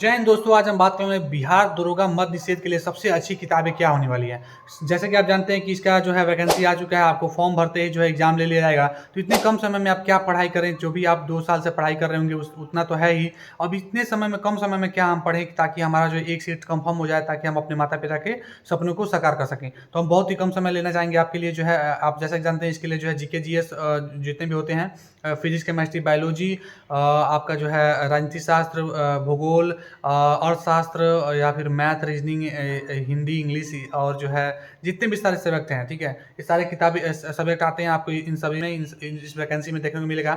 जय हिंद दोस्तों। आज हम बात करेंगे बिहार दरोगा मद निषेध के लिए सबसे अच्छी किताबें क्या होने वाली है। जैसे कि आप जानते हैं कि इसका जो है वैकेंसी आ चुका है, आपको फॉर्म भरते ही जो है एग्जाम ले लिया जाएगा। तो इतने कम समय में आप क्या पढ़ाई करें, जो भी आप 2 साल से पढ़ाई कर रहे होंगे उतना तो है ही। अब इतने समय में कम समय में क्या हम पढ़ें ताकि हमारा जो एक सीट कंफर्म हो जाए, ताकि हम अपने माता पिता के सपनों को साकार कर सकें। तो हम बहुत ही कम समय लेना चाहेंगे आपके लिए जो है। आप जैसे कि जानते हैं इसके लिए जो है जीके जीएस जितने भी होते हैं, फिजिक्स केमिस्ट्री बायोलॉजी, आपका जो है राजनीति शास्त्र, भूगोल, अर्थशास्त्र, या फिर मैथ रीजनिंग, हिंदी इंग्लिश, और जो है जितने भी सारे सब्जेक्ट हैं, ठीक है, ये सारे किताबें सब्जेक्ट आते हैं आपको इन सभी में इस वैकेंसी में देखने को मिलेगा।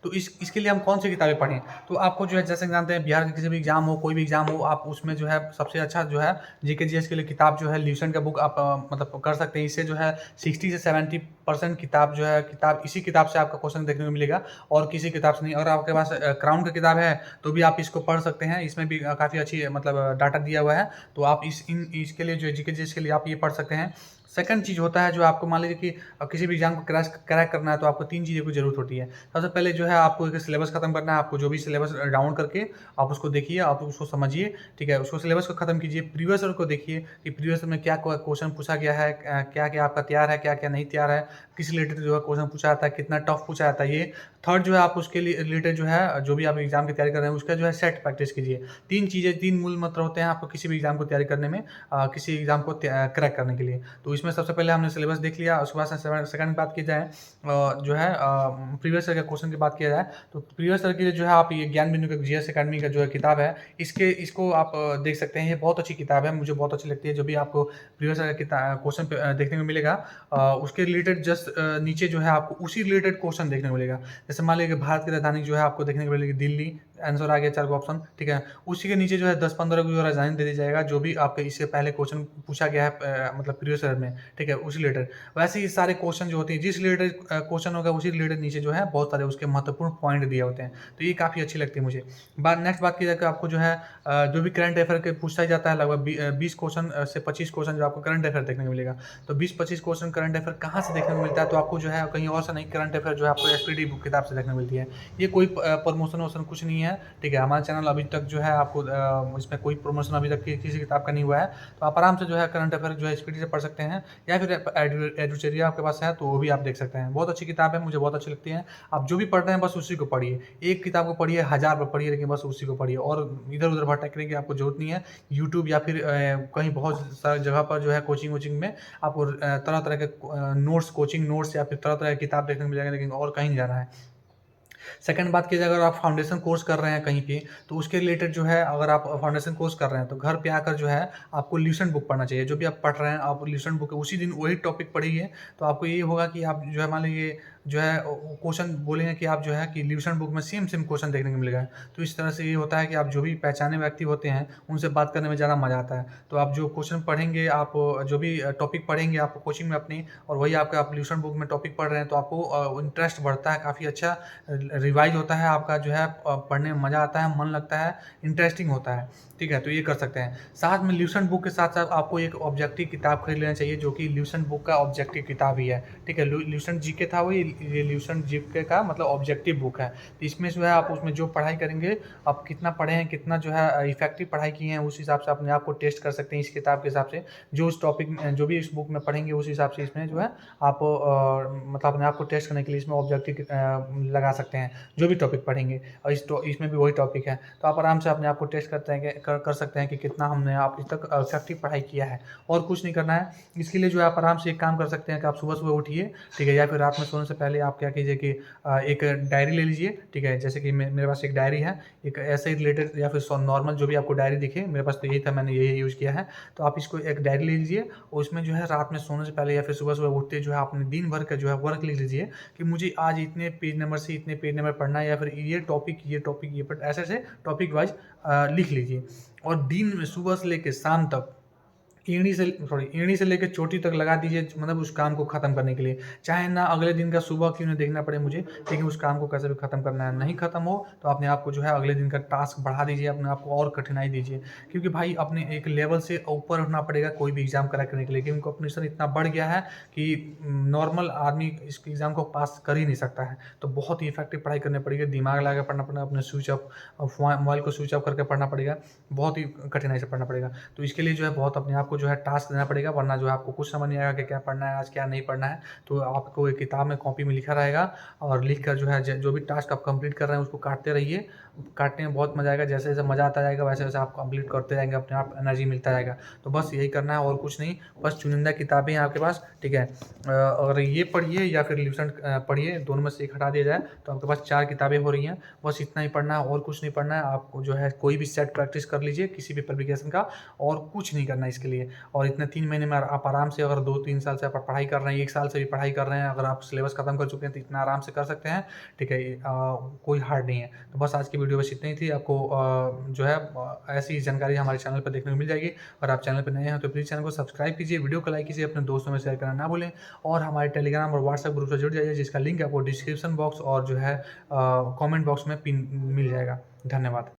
तो इसके लिए हम कौन सी किताबें पढ़ें। तो आपको जो है जैसे कि जानते हैं बिहार के किसी भी एग्जाम हो, कोई भी एग्जाम हो, आप उसमें जो है सबसे अच्छा जो है जीके जीएस के लिए किताब जो है ल्यूसेंट का बुक आप मतलब कर सकते हैं। इससे जो है 60 से 70% किताब जो है इसी किताब से आपका क्वेश्चन देखने को मिलेगा, और किसी किताब से नहीं। अगर आपके पास क्राउन का किताब है तो भी आप इसको पढ़ सकते हैं। इसमें भी काफ़ी अच्छी मतलब डाटा दिया हुआ है। तो आप इसके लिए जो जीके जीएस के लिए आप ये पढ़ सकते हैं। सेकंड चीज़ होता है, जो आपको मान लीजिए कि किसी भी एग्जाम को क्रैक करना है, तो आपको 3 चीज़ों की जरूरत होती है। सबसे पहले जो है आपको एक सिलेबस खत्म करना है। आपको जो भी सिलेबस डाउनलोड करके आप उसको देखिए, आप उसको समझिए, ठीक है। उसको सिलेबस को खत्म कीजिए, प्रीवियस ईयर को देखिए कि प्रीवियस ईयर में क्या क्वेश्चन पूछा गया है, क्या क्या आपका तैयार है, क्या क्या नहीं तैयार है, किस रिलेटेड जो है क्वेश्चन पूछा जाता है, कितना टफ पूछा जाता है। ये थर्ड जो है आप उसके लिए रिलेटेड जो है जो भी आप एग्जाम की तैयारी कर रहे हैं उसका जो है सेट प्रैक्टिस कीजिए। 3 चीज़ें, 3 मूल मंत्र होते हैं आपको किसी भी एग्जाम को तैयारी करने में, किसी एग्जाम को क्रैक करने के लिए। तो इसमें सबसे पहले हमने सिलेबस देख लिया। उसके बाद सेकंड बात की जाए, जो है प्रीवियस ईयर के क्वेश्चन की बात किया जाए, तो प्रीवियस ईयर के लिए जो है आप ये ज्ञान बिंदु का जीएस एकेडमी का जो है किताब है, इसको आप देख सकते हैं। ये बहुत अच्छी किताब है, मुझे बहुत अच्छी लगती है। जो भी आपको प्रीवियस ईयर का क्वेश्चन देखने को मिलेगा, उसके रिलेटेड जस्ट नीचे जो है आपको उसी रिलेटेड क्वेश्चन देखने को मिलेगा। जैसे मान लीजिए भारत की राजधानी जो है आपको देखने को मिलेगी दिल्ली, आंसर आ गया 4 को ऑप्शन, ठीक है। उसी के नीचे जो है 10-15 को जो राजधानी दे दी जाएगा, जो भी आपके इससे पहले क्वेश्चन पूछा गया है मतलब प्रीवियस ईयर में, ठीक है, उसी रिलेटेड। वैसे ही सारे क्वेश्चन जो होते हैं, जिस रिलेटेड क्वेश्चन होगा उसी रिलेटेड नीचे जो है बहुत सारे उसके महत्वपूर्ण पॉइंट दिए होते हैं। तो ये काफ़ी अच्छी लगती है मुझे। नेक्स्ट बात की जाए तो आपको जो है जो भी करंट अफेयर के पूछा ही जाता है, लगभग 20 क्वेश्चन से 25 क्वेश्चन जो आपको करंट अफेयर देखने को मिलेगा। तो 20-25 क्वेश्चन करंट अफेयर कहाँ से देखने को मिलता है, तो आपको जो है कहीं और से नहीं, करंट अफेयर जो है आपको एसपीडी बुक किताब से देखने को मिलती है। ये कोई प्रमोशन वोशन कुछ नहीं है, ठीक है। हमारा चैनल अभी तक जो है आपको इसमें कोई प्रमोशन अभी तक किसी किताब का नहीं हुआ है। तो आप आराम से जो है करंट अफेयर जो है एसपीडी से पढ़ सकते हैं, या फिर एडुचेरिया आपके पास है तो वो भी आप देख सकते हैं। बहुत अच्छी किताब है, मुझे बहुत अच्छी लगती है। आप जो भी पढ़ रहे हैं बस उसी को पढ़िए। एक किताब को पढ़िए, 1000 बार पढ़िए, लेकिन बस उसी को पढ़िए, और इधर उधर भटकने की आपको जरूरत नहीं है। यूट्यूब या फिर कहीं बहुत सारी जगह पर जो है कोचिंग वोचिंग में आपको तरह तरह के नोट्स, कोचिंग नोट्स या फिर तरह तरह की किताब देखने को मिलेगा, लेकिन और कहीं नहीं जाना है। सेकंड बात की जाए, अगर आप फाउंडेशन कोर्स कर रहे हैं कहीं पे, तो उसके रिलेटेड जो है, अगर आप फाउंडेशन कोर्स कर रहे हैं तो घर पे आकर जो है आपको ल्यूसेंट बुक पढ़ना चाहिए। जो भी आप पढ़ रहे हैं आप ल्यूसेंट बुक उसी दिन वही टॉपिक पढ़िए। तो आपको ये होगा कि आप जो है मान लीजिए जो है क्वेश्चन बोलेंगे कि आप जो है कि ल्यूसेंट बुक में सेम सेम क्वेश्चन देखने को मिलेगा। तो इस तरह से ये होता है कि आप जो भी पहचाने व्यक्ति होते हैं उनसे बात करने में ज़्यादा मज़ा आता है। तो आप जो क्वेश्चन पढ़ेंगे, आप जो भी टॉपिक पढ़ेंगे आप कोचिंग में अपनी, और वही आपका आप ल्यूसेंट बुक में टॉपिक पढ़ रहे हैं, तो आपको इंटरेस्ट बढ़ता है, काफ़ी अच्छा रिवाइज होता है आपका, जो है पढ़ने में मज़ा आता है, मन लगता है, इंटरेस्टिंग होता है, ठीक है। तो ये कर सकते हैं। साथ में ल्यूसेंट बुक के साथ साथ आपको एक ऑब्जेक्टिव किताब खरीद लेना चाहिए, जो कि ल्यूसेंट बुक का ऑब्जेक्टिव किताब ही है, ठीक है। ल्यूसेंट जीके था वही, ये ल्यूसेंट जीके का मतलब ऑब्जेक्टिव बुक है। तो इसमें जो है आप उसमें जो पढ़ाई करेंगे, आप कितना पढ़े हैं, कितना जो है इफेक्टिव पढ़ाई की है, उस हिसाब से अपने आप को टेस्ट कर सकते हैं इस किताब के हिसाब से। जो उस टॉपिक में जो भी इस बुक में पढ़ेंगे उस हिसाब से इसमें जो है आप मतलब अपने आप को टेस्ट करने के लिए इसमें ऑब्जेक्टिव लगा सकते हैं, जो भी टॉपिक पढ़ेंगे। और इसमें भी वही टॉपिक है, तो आप आराम से अपने आप को टेस्ट करते हैं कर सकते हैं कि कितना हमने आप इस तक इफेक्टिव पढ़ाई किया है। और कुछ नहीं करना है इसके लिए, जो है आप आराम से एक काम कर सकते हैं कि आप सुबह सुबह उठिए, ठीक है, या फिर रात में सोने से पहले आप क्या कीजिए कि एक डायरी ले लीजिए, ठीक है। जैसे कि मेरे पास एक डायरी है, एक ऐसे ही रिलेटेड या फिर नॉर्मल जो भी आपको डायरी दिखे, मेरे पास तो यही था, मैंने यही यूज़ किया है। तो आप इसको एक डायरी ले लीजिए, और उसमें जो है रात में सोने से पहले या फिर सुबह सुबह उठते जो है अपने दिन भर का जो है वर्क लिख लीजिए, कि मुझे आज इतने पेज नंबर से इतने पेज नंबर पढ़ना है, या फिर ये ऐसे ऐसे टॉपिक वाइज लिख लीजिए। और दिन में सुबह से लेकर शाम तक एड़ी से लेके चोटी तक लगा दीजिए, मतलब उस काम को ख़त्म करने के लिए। चाहे ना अगले दिन का सुबह क्यों ना देखना पड़े मुझे, लेकिन उस काम को कैसे भी ख़त्म करना है। नहीं ख़त्म हो तो अपने आप को जो है अगले दिन का टास्क बढ़ा दीजिए, अपने आप को और कठिनाई दीजिए। क्योंकि भाई अपने एक लेवल से ऊपर उठना पड़ेगा कोई भी एग्ज़ाम क्रैक करने के लिए, क्योंकि कॉम्पिटिशन इतना बढ़ गया है कि नॉर्मल आदमी इस एग्ज़ाम को पास कर ही नहीं सकता है। तो बहुत ही इफ़ेक्टिव पढ़ाई करनी पड़ेगी, दिमाग लगा के पढ़ना पड़ेगा, अपने स्विच ऑफ मोबाइल को स्विच ऑफ करके पढ़ना पड़ेगा, बहुत ही कठिनाई से पढ़ना पड़ेगा। तो इसके लिए जो है बहुत अपने आप को जो है टास्क देना पड़ेगा, वरना जो है आपको कुछ समझ नहीं आएगा कि क्या पढ़ना है आज, क्या नहीं पढ़ना है। तो आपको एक किताब में, कॉपी में लिखा रहेगा, और लिख कर जो है जो भी टास्क आप कंप्लीट कर रहे हैं उसको काटते रहिए। काटने में बहुत मज़ा आएगा, जैसे-जैसे मज़ा आता जाएगा वैसे-वैसे आप कंप्लीट करते जाएँगे, अपने आप एनर्जी मिलता जाएगा। तो बस यही करना है और कुछ नहीं, बस चुनिंदा किताबें हैं आपके पास, ठीक है? अगर ये पढ़िए या फिर लिविसन पढ़िए, दोनों में से एक हटा दिया जाए तो आपके पास 4 किताबें हो रही हैं। बस इतना ही पढ़ना है और कुछ नहीं पढ़ना है। आपको जो है कोई भी सेट प्रैक्टिस कर लीजिए किसी भी पब्लिकेशन का, और कुछ नहीं करना है इसके लिए। और इतने 3 महीने में आप आराम से, अगर 2-3 साल से आप पढ़ाई कर रहे हैं, 1 साल से भी पढ़ाई कर रहे हैं, अगर आप सिलेबस खत्म कर चुके हैं तो इतना आराम से कर सकते हैं, ठीक है? कोई हार्ड नहीं है। तो बस आज की वीडियो बस इतनी ही थी। आपको जो है ऐसी जानकारी हमारे चैनल पर देखने को मिल जाएगी। अगर आप चैनल पर नए हैं तो प्लीज़ चैनल को सब्सक्राइब कीजिए, वीडियो को लाइक कीजिए, अपने दोस्तों में शेयर करना ना भूलें, और हमारे टेलीग्राम और व्हाट्सएप ग्रुप से जुड़ जाइए, जिसका लिंक आपको डिस्क्रिप्शन बॉक्स और जो है कमेंट बॉक्स में पिन मिल जाएगा। धन्यवाद।